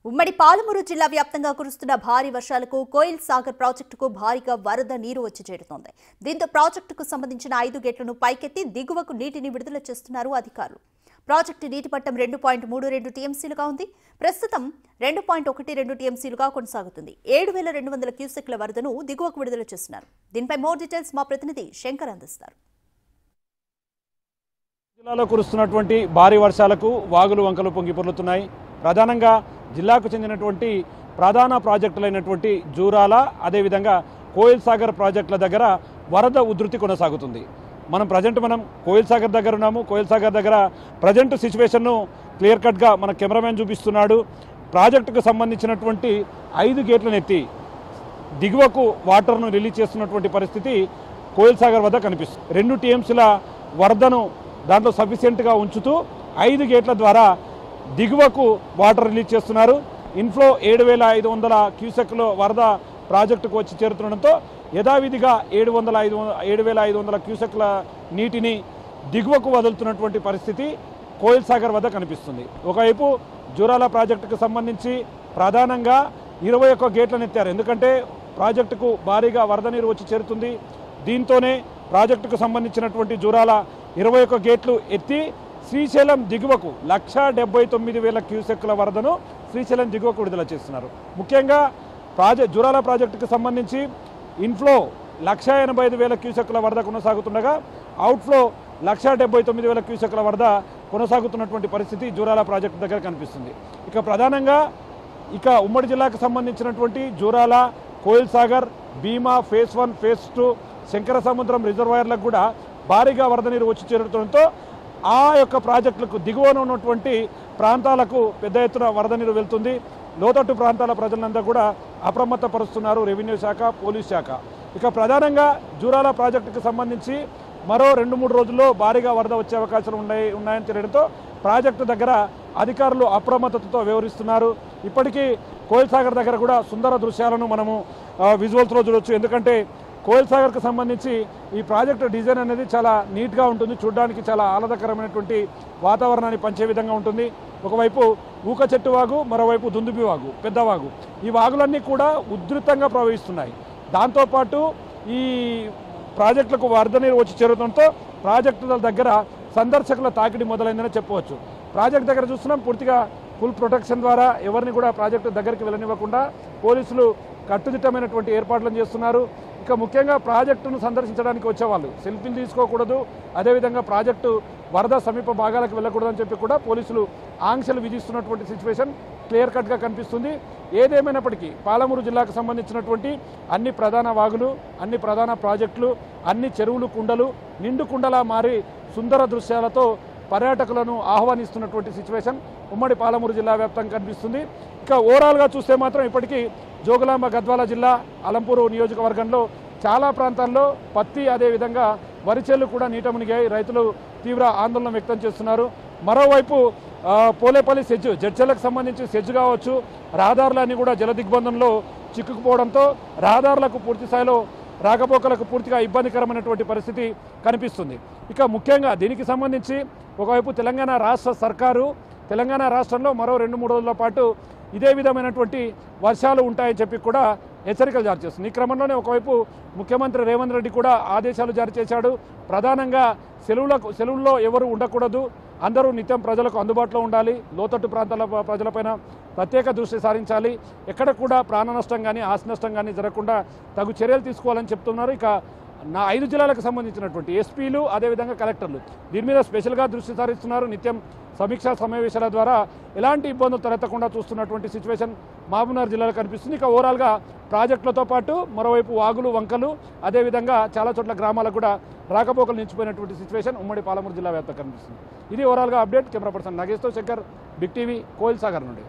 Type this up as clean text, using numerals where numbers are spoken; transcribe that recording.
ఉమ్మడి పాలమూరు జిల్లా వ్యాప్తంగా కురుస్తున్న భారీ వర్షాలకు కోయిల్ సాగర్ ప్రాజెక్టుకు భారీగా వరద నీరు వచ్చి చేరుతోంది. దీంతో ప్రాజెక్టుకు సంబంధించిన 5 గేట్లను పైకెత్తి దిగువకు నీటిని విడుదల చేస్తున్నారు అధికారులు. ప్రాజెక్టు నీటి మట్టం 2.32 టీఎంసీలుగా ఉంది. ప్రస్తుతం 2.12 టీఎంసీలుగా కొనసాగుతుంది. 7,200 క్యూసెక్ల వరదను దిగువకు విడుదల చేస్తున్నారు. దీనిపై మోర్ డీటెయిల్స్ మా ప్రతినిధి శంకర్ అందిస్తారు. జిల్లాలో కురుస్తున్నటువంటి భారీ వర్షాలకు వాగులు వంకలు పొంగి పొర్లుతున్నాయి. ప్రధానంగా జిల్లాకు చెందినటువంటి ప్రధాన ప్రాజెక్టులైనటువంటి జూరాల అదేవిధంగా కోయిల్ సాగర్ ప్రాజెక్టుల దగ్గర వరద ఉధృతి కొనసాగుతుంది. మనం కోయిల్ సాగర్ దగ్గర ఉన్నాము. కోయిల్ సాగర్ దగ్గర ప్రజెంట్ సిచ్యువేషన్ను క్లియర్ కట్గా మన కెమెరామెన్ చూపిస్తున్నాడు. ప్రాజెక్టుకు సంబంధించినటువంటి 5 గేట్లను ఎత్తి దిగువకు వాటర్ను రిలీజ్ చేస్తున్నటువంటి పరిస్థితి కోయిల్ సాగర్ వద్ద కనిపిస్తుంది. 2 టీఎంసీల వరదను దాంట్లో సఫిషియెంట్గా ఉంచుతూ 5 గేట్ల ద్వారా దిగువకు వాటర్ రిలీజ్ చేస్తున్నారు. ఇన్ఫ్లో 7,500 క్యూసెక్లో వరద ప్రాజెక్టుకు వచ్చి చేరుతుండడంతో యథావిధిగా 7,500 క్యూసెక్ల నీటిని దిగువకు వదులుతున్నటువంటి పరిస్థితి కోయిల్ సాగర్ వద్ద కనిపిస్తుంది. ఒకవైపు జూరాల ప్రాజెక్టుకు సంబంధించి ప్రధానంగా 21 గేట్లను ఎత్తారు. ఎందుకంటే ప్రాజెక్టుకు భారీగా వరద నీరు వచ్చి చేరుతుంది. దీంతోనే ప్రాజెక్టుకు సంబంధించినటువంటి జూరాల 21 గేట్లు ఎత్తి శ్రీశైలం దిగువకు 1,79,000 క్యూసెక్ల వరదను శ్రీశైలం దిగువకు విడుదల చేస్తున్నారు. ముఖ్యంగా జూరాల ప్రాజెక్టుకు సంబంధించి ఇన్ఫ్లో 1,85,000 క్యూసెక్ల వరద కొనసాగుతుండగా అవుట్ఫ్లో 1,79,000 క్యూసెక్ల వరద కొనసాగుతున్నటువంటి పరిస్థితి జూరాల ప్రాజెక్టు దగ్గర కనిపిస్తుంది. ఇక ప్రధానంగా ఉమ్మడి జిల్లాకు సంబంధించినటువంటి జూరాల, కోయిల్ సాగర్, భీమా ఫేజ్ 1, ఫేజ్ 2, శంకర సముద్రం రిజర్వాయర్లకు కూడా భారీగా వరద నీరు వచ్చి చేరుతుండటంతో ఆ యొక్క ప్రాజెక్టులకు దిగువన ఉన్నటువంటి ప్రాంతాలకు పెద్ద ఎత్తున వరద నీరు వెళ్తుంది. లోతట్టు ప్రాంతాల ప్రజలంతా కూడా అప్రమత్తపరుస్తున్నారు రెవెన్యూ శాఖ, పోలీస్ శాఖ. ఇక ప్రధానంగా జూరాల ప్రాజెక్టుకు సంబంధించి మరో 2-3 రోజుల్లో భారీగా వరద వచ్చే అవకాశాలు ఉన్నాయని తెలియడంతో ప్రాజెక్టు దగ్గర అధికారులు అప్రమత్తతతో వ్యవహరిస్తున్నారు. ఇప్పటికీ కోయిల్ సాగర్ దగ్గర కూడా సుందర దృశ్యాలను మనము విజువల్స్లో చూడొచ్చు. ఎందుకంటే కోయిల్ సాగర్కు సంబంధించి ఈ ప్రాజెక్టు డిజైన్ అనేది చాలా నీట్గా ఉంటుంది. చూడడానికి చాలా ఆహ్లాదకరమైనటువంటి వాతావరణాన్ని పంచే విధంగా ఉంటుంది. ఒకవైపు ఊక చెట్టు వాగు, మరోవైపు దుందుబి వాగు, పెద్ద వాగు. ఈ వాగులన్నీ కూడా ఉధృతంగా ప్రవహిస్తున్నాయి. దాంతోపాటు ఈ ప్రాజెక్టులకు వరద నీరు వచ్చి చేరుతుండటంతో ప్రాజెక్టుల దగ్గర సందర్శకుల తాకిడి మొదలైందని చెప్పవచ్చు. ప్రాజెక్టు దగ్గర చూస్తున్నాం, పూర్తిగా ఫుల్ ప్రొటెక్షన్ ద్వారా ఎవరిని కూడా ప్రాజెక్టు దగ్గరికి వెళ్ళనివ్వకుండా పోలీసులు కట్టుదిట్టమైనటువంటి ఏర్పాట్లను చేస్తున్నారు. ఇక ముఖ్యంగా ప్రాజెక్టును సందర్శించడానికి వచ్చేవాళ్ళు సెల్ఫీలు తీసుకోకూడదు, అదేవిధంగా ప్రాజెక్టు వరద సమీప భాగాలకు వెళ్ళకూడదని చెప్పి కూడా పోలీసులు ఆంక్షలు విధిస్తున్నటువంటి సిచ్యువేషన్ క్లియర్ కట్గా కనిపిస్తుంది. ఏదేమైనప్పటికీ పాలమూరు జిల్లాకు సంబంధించినటువంటి అన్ని ప్రధాన వాగులు, అన్ని ప్రధాన ప్రాజెక్టులు, అన్ని చెరువులు, కుండలు నిండు కుండలా మారి సుందర దృశ్యాలతో పర్యాటకులను ఆహ్వానిస్తున్నటువంటి సిచ్యువేషన్ ఉమ్మడి పాలమూరు జిల్లా వ్యాప్తంగా కనిపిస్తుంది. ఇక ఓవరాల్గా చూస్తే మాత్రం ఇప్పటికీ జోగులాంబ గద్వాల జిల్లా అలంపూరు నియోజకవర్గంలో చాలా ప్రాంతాల్లో పత్తి అదేవిధంగా వరిచేళ్లు కూడా నీట మునిగాయి. రైతులు తీవ్ర ఆందోళన వ్యక్తం చేస్తున్నారు. మరోవైపు పోలేపల్లి సెజ్జు, జడ్చర్లకు సంబంధించి సెజ్జు కావచ్చు, రహదారులన్నీ కూడా జల దిగ్బంధంలో చిక్కుకుపోవడంతో రహదారులకు పూర్తి స్థాయిలో రాకపోకలకు పూర్తిగా ఇబ్బందికరమైనటువంటి పరిస్థితి కనిపిస్తుంది. ఇక ముఖ్యంగా దీనికి సంబంధించి ఒకవైపు తెలంగాణ రాష్ట్ర సర్కారు తెలంగాణ రాష్ట్రంలో మరో 2-3 రోజుల పాటు ఇదే విధమైనటువంటి వర్షాలు ఉంటాయని చెప్పి కూడా హెచ్చరికలు జారీ చేస్తుంది. ఈ క్రమంలోనే ఒకవైపు ముఖ్యమంత్రి రేవంత్ రెడ్డి కూడా ఆదేశాలు జారీ చేశాడు. ప్రధానంగా సెలవుల్లో ఎవరు ఉండకూడదు, అందరూ నిత్యం ప్రజలకు అందుబాటులో ఉండాలి, లోతట్టు ప్రాంతాల ప్రజలపైన ప్రత్యేక దృష్టి సారించాలి, ఎక్కడ కూడా ప్రాణ నష్టం కానీ ఆస్తి నష్టం కానీ జరగకుండా తగు చర్యలు తీసుకోవాలని చెప్తున్నారు. ఇక 5 జిల్లాలకు సంబంధించినటువంటి ఎస్పీలు అదేవిధంగా కలెక్టర్లు దీని మీద స్పెషల్గా దృష్టి సారిస్తున్నారు. నిత్యం సమీక్షా సమావేశాల ద్వారా ఎలాంటి ఇబ్బందులు తలెత్తకుండా చూస్తున్నటువంటి సిచ్యువేషన్ మహబూబ్నగర్ జిల్లాలో కనిపిస్తుంది. ఇక ఓవరాల్గా ప్రాజెక్టులతో పాటు మరోవైపు వాగులు వంకలు అదేవిధంగా చాలా చోట్ల గ్రామాలకు కూడా రాకపోకలు నిలిచిపోయినటువంటి సిచ్యువేషన్ ఉమ్మడి పాలమూరు జిల్లా వ్యాప్తంగా కనిపిస్తుంది. ఇది ఓవరాల్గా update. Camera person Nageshwar, Shankar, big TV, Koil Sagar నుండి.